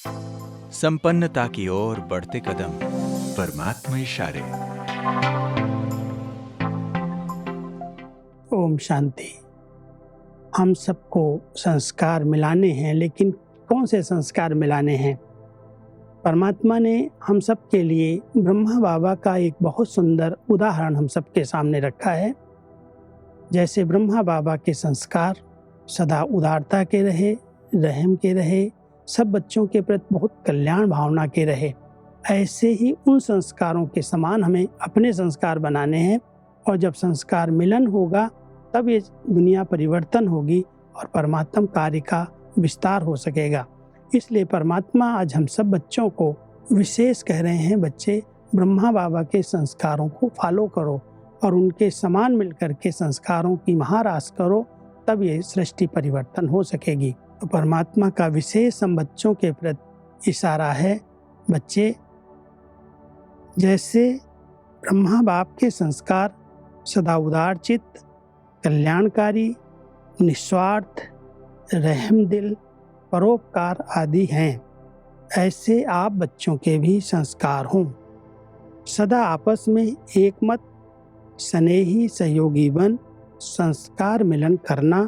संपन्नता की ओर बढ़ते कदम, परमात्मा इशारे। ओम शांति। हम सबको संस्कार मिलाने हैं, लेकिन कौन से संस्कार मिलाने हैं? परमात्मा ने हम सब के लिए ब्रह्मा बाबा का एक बहुत सुंदर उदाहरण हम सबके सामने रखा है। जैसे ब्रह्मा बाबा के संस्कार सदा उदारता के रहे, रहम के रहे, सब बच्चों के प्रति बहुत कल्याण भावना के रहे, ऐसे ही उन संस्कारों के समान हमें अपने संस्कार बनाने हैं। और जब संस्कार मिलन होगा तब ये दुनिया परिवर्तन होगी और परमात्मा कार्य का विस्तार हो सकेगा। इसलिए परमात्मा आज हम सब बच्चों को विशेष कह रहे हैं, बच्चे ब्रह्मा बाबा के संस्कारों को फॉलो करो और उनके समान मिलकर के संस्कारों की महारास करो, तब ये सृष्टि परिवर्तन हो सकेगी। तो परमात्मा का विशेष हम बच्चों के प्रति इशारा है, बच्चे जैसे ब्रह्मा बाप के संस्कार सदा उदार चित्त, कल्याणकारी, निस्वार्थ, रहम दिल, परोपकार आदि हैं, ऐसे आप बच्चों के भी संस्कार हों। सदा आपस में एकमत, स्नेही, सहयोगी बन संस्कार मिलन करना,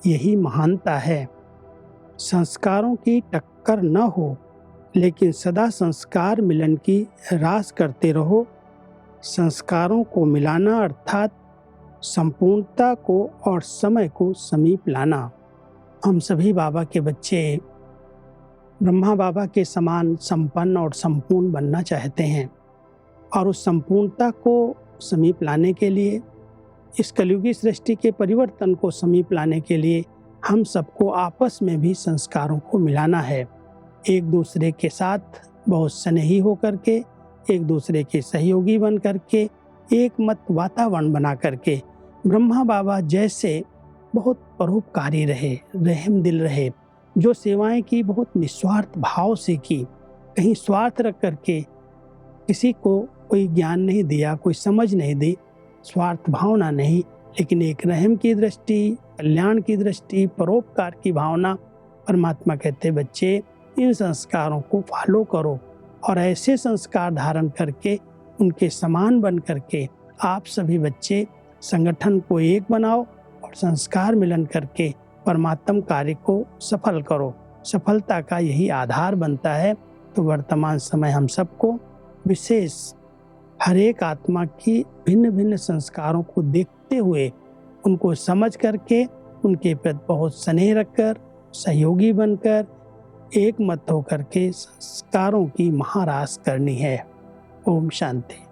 यही महानता है। संस्कारों की टक्कर न हो, लेकिन सदा संस्कार मिलन की रास करते रहो। संस्कारों को मिलाना अर्थात संपूर्णता को और समय को समीप लाना। हम सभी बाबा के बच्चे ब्रह्मा बाबा के समान संपन्न और संपूर्ण बनना चाहते हैं, और उस संपूर्णता को समीप लाने के लिए, इस कलयुगी सृष्टि के परिवर्तन को समीप लाने के लिए हम सबको आपस में भी संस्कारों को मिलाना है। एक दूसरे के साथ बहुत स्नेही होकर के, एक दूसरे के सहयोगी बन करके, एक मत वातावरण बना करके ब्रह्मा बाबा जैसे बहुत परोपकारी रहे, रहम दिल रहे, जो सेवाएं की बहुत निस्वार्थ भाव से की, कहीं स्वार्थ रख करके किसी को कोई ज्ञान नहीं दिया, कोई समझ नहीं दी, स्वार्थ भावना नहीं, लेकिन एक रहम की दृष्टि, कल्याण की दृष्टि, परोपकार की भावना। परमात्मा कहते बच्चे इन संस्कारों को फॉलो करो और ऐसे संस्कार धारण करके उनके समान बन करके आप सभी बच्चे संगठन को एक बनाओ और संस्कार मिलन करके परमात्म कार्य को सफल करो। सफलता का यही आधार बनता है। तो वर्तमान समय हम सबको विशेष हर एक आत्मा की भिन्न भिन्न संस्कारों को देखते हुए उनको समझ करके उनके प्रति बहुत स्नेह रखकर, सहयोगी बनकर, एक मत होकर के संस्कारों की महारास करनी है। ओम शांति।